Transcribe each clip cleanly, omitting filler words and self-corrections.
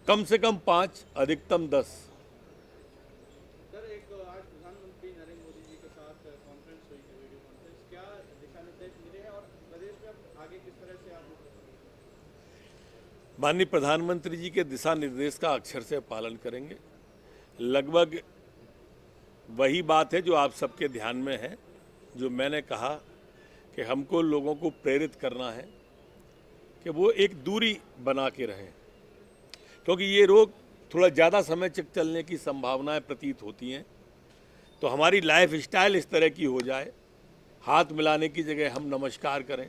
कम से कम 5, अधिकतम 10। सर, एक आज प्रधानमंत्री नरेंद्र मोदी जी के साथ कॉन्फ्रेंस हुई है, वीडियो कॉन्फ्रेंस। क्या दिशा निर्देश मिले हैं और प्रदेश में अब आगे किस तरह से आप माननीय प्रधानमंत्री जी के दिशा निर्देश का अक्षर से पालन करेंगे। लगभग वही बात है जो आप सबके ध्यान में है, जो मैंने कहा कि हमको लोगों को प्रेरित करना है कि वो एक दूरी बना के रहें, क्योंकि ये रोग थोड़ा ज़्यादा समय तक चलने की संभावनाएं प्रतीत होती हैं। तो हमारी लाइफ स्टाइल इस तरह की हो जाए, हाथ मिलाने की जगह हम नमस्कार करें।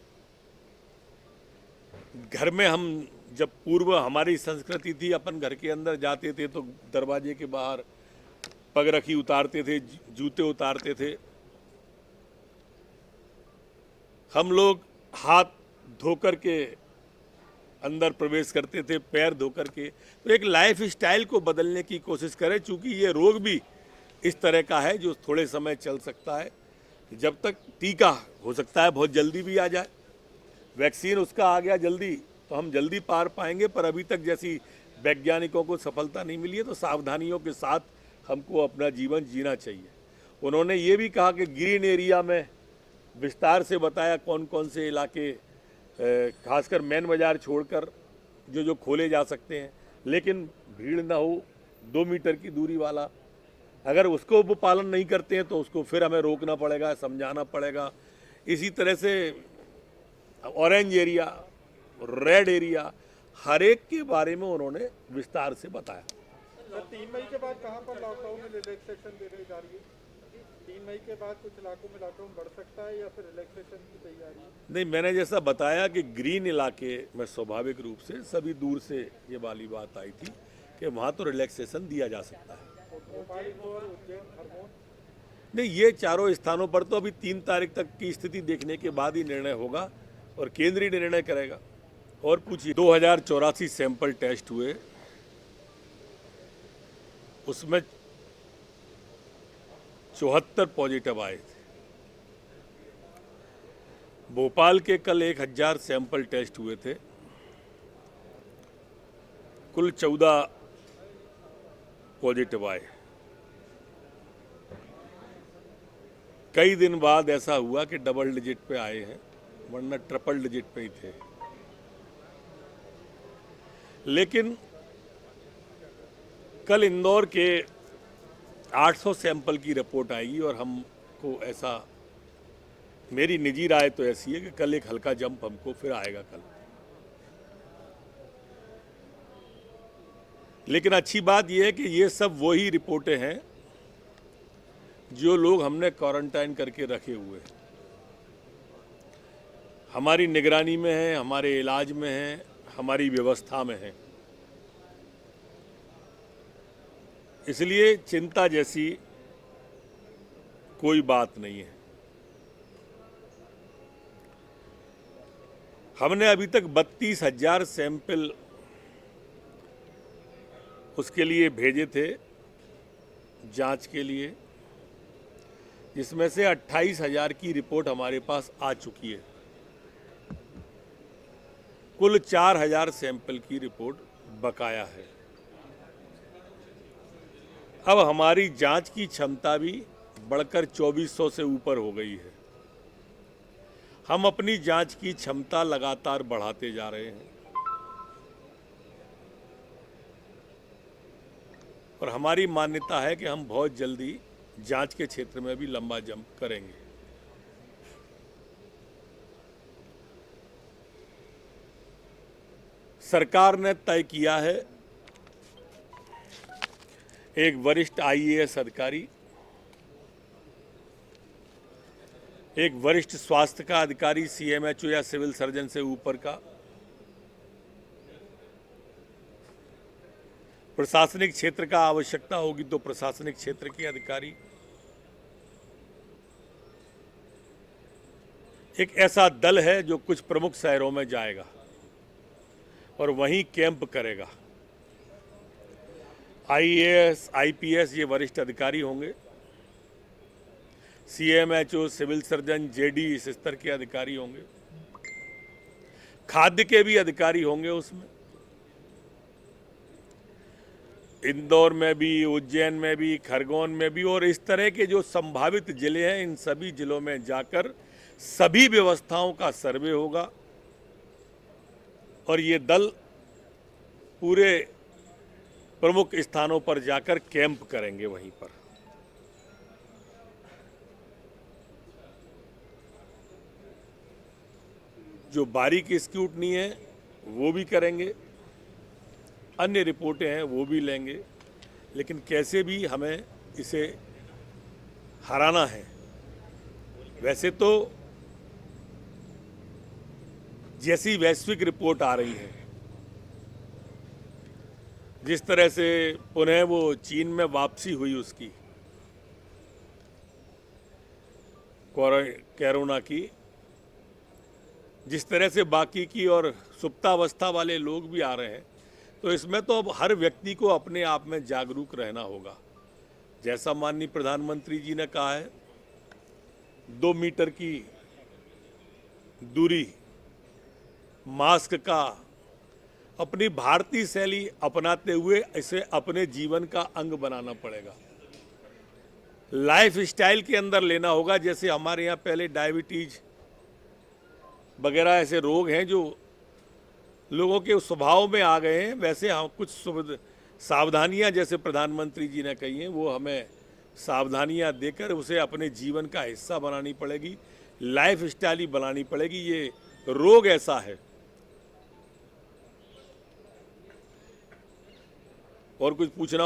घर में हम जब पूर्व हमारी संस्कृति थी, अपन घर के अंदर जाते थे तो दरवाजे के बाहर पगरखी उतारते थे, जूते उतारते थे। हम लोग हाथ धोकर के अंदर प्रवेश करते थे, पैर धोकर के। तो एक लाइफ स्टाइल को बदलने की कोशिश करें, चूंकि ये रोग भी इस तरह का है जो थोड़े समय चल सकता है। जब तक टीका हो सकता है बहुत जल्दी भी आ जाए, वैक्सीन उसका आ गया जल्दी तो हम जल्दी पार पाएंगे, पर अभी तक जैसी वैज्ञानिकों को सफलता नहीं मिली है, तो सावधानियों के साथ हमको अपना जीवन जीना चाहिए। उन्होंने ये भी कहा कि ग्रीन एरिया में विस्तार से बताया कौन कौन से इलाके, खासकर मेन बाजार छोड़कर जो खोले जा सकते हैं, लेकिन भीड़ ना हो, 2 मीटर की दूरी वाला। अगर उसको वो पालन नहीं करते हैं तो उसको फिर हमें रोकना पड़ेगा, समझाना पड़ेगा। इसी तरह से ऑरेंज एरिया, रेड एरिया, हर एक के बारे में उन्होंने विस्तार से बताया। सर, 3 मई के बाद कहां पर लॉकडाउन में रिलैक्सेशन देने जा रही है? 3 मई के बाद कुछ इलाकों में लॉकडाउन बढ़ सकता है या फिर रिलैक्सेशन की तैयारी है? नहीं, मैंने जैसा बताया कि ग्रीन इलाके में स्वाभाविक रूप से सभी दूर से ये वाली बात आई थी कि वहाँ तो रिलैक्सेशन दिया जा सकता है। भोपाल, इंदौर, उज्जैन, खरगोन? नहीं, ये चारों स्थानों पर तो अभी 3 तारीख तक की स्थिति देखने के बाद ही निर्णय होगा और केंद्रीय निर्णय करेगा। और पूछिए, 2084 सैंपल टेस्ट हुए, उसमें 74 पॉजिटिव आए थे। भोपाल के कल 1000 सैंपल टेस्ट हुए थे, कुल 14 पॉजिटिव आए। कई दिन बाद ऐसा हुआ कि डबल डिजिट पे आए हैं, वरना ट्रिपल डिजिट पे ही थे। लेकिन कल इंदौर के 800 सैंपल की रिपोर्ट आएगी और हमको ऐसा, मेरी निजी राय तो ऐसी है कि कल एक हल्का जंप हमको फिर आएगा कल। लेकिन अच्छी बात यह है कि ये सब वही रिपोर्टें हैं जो लोग हमने क्वारंटाइन करके रखे हुए हैं, हमारी निगरानी में हैं, हमारे इलाज में हैं, हमारी व्यवस्था में हैं। इसलिए चिंता जैसी कोई बात नहीं है। हमने अभी तक 32,000 सैंपल उसके लिए भेजे थे जांच के लिए, जिसमें से 28,000 की रिपोर्ट हमारे पास आ चुकी है। कुल 4,000 सैंपल की रिपोर्ट बकाया है। अब हमारी जांच की क्षमता भी बढ़कर 2400 से ऊपर हो गई है। हम अपनी जांच की क्षमता लगातार बढ़ाते जा रहे हैं और हमारी मान्यता है कि हम बहुत जल्दी जांच के क्षेत्र में भी लंबा जंप करेंगे। सरकार ने तय किया है, एक वरिष्ठ आईएएस अधिकारी, एक वरिष्ठ स्वास्थ्य का अधिकारी, सीएमएचओ या सिविल सर्जन से ऊपर का, प्रशासनिक क्षेत्र का आवश्यकता होगी तो प्रशासनिक क्षेत्र के अधिकारी, एक ऐसा दल है जो कुछ प्रमुख शहरों में जाएगा और वहीं कैंप करेगा। आईएएस, आईपीएस ये वरिष्ठ अधिकारी होंगे, सीएमएचओ, सिविल सर्जन, जेडी इस स्तर के अधिकारी होंगे, खाद्य के भी अधिकारी होंगे उसमें, इंदौर में भी, उज्जैन में भी, खरगोन में भी, और इस तरह के जो संभावित जिले हैं इन सभी जिलों में जाकर सभी व्यवस्थाओं का सर्वे होगा और ये दल पूरे प्रमुख स्थानों पर जाकर कैंप करेंगे वहीं पर। जो बारीक स्क्रूटनी है वो भी करेंगे, अन्य रिपोर्टें हैं वो भी लेंगे, लेकिन कैसे भी हमें इसे हराना है। वैसे तो जैसी वैश्विक रिपोर्ट आ रही है, जिस तरह से पुनः वो चीन में वापसी हुई उसकी कोरोना की, जिस तरह से बाकी की और सुप्तावस्था वाले लोग भी आ रहे हैं, तो इसमें तो अब हर व्यक्ति को अपने आप में जागरूक रहना होगा। जैसा माननीय प्रधानमंत्री जी ने कहा है, 2 मीटर की दूरी, मास्क का, अपनी भारतीय शैली अपनाते हुए इसे अपने जीवन का अंग बनाना पड़ेगा। लाइफ स्टाइल के अंदर लेना होगा। जैसे हमारे यहाँ पहले डायबिटीज वगैरह ऐसे रोग हैं जो लोगों के स्वभाव में आ गए हैं, वैसे हम कुछ सावधानियां जैसे प्रधानमंत्री जी ने कही हैं वो हमें सावधानियां देकर उसे अपने जीवन का हिस्सा बनानी पड़ेगी, लाइफ स्टाइल ही बनानी पड़ेगी। ये रोग ऐसा है। और कुछ पूछना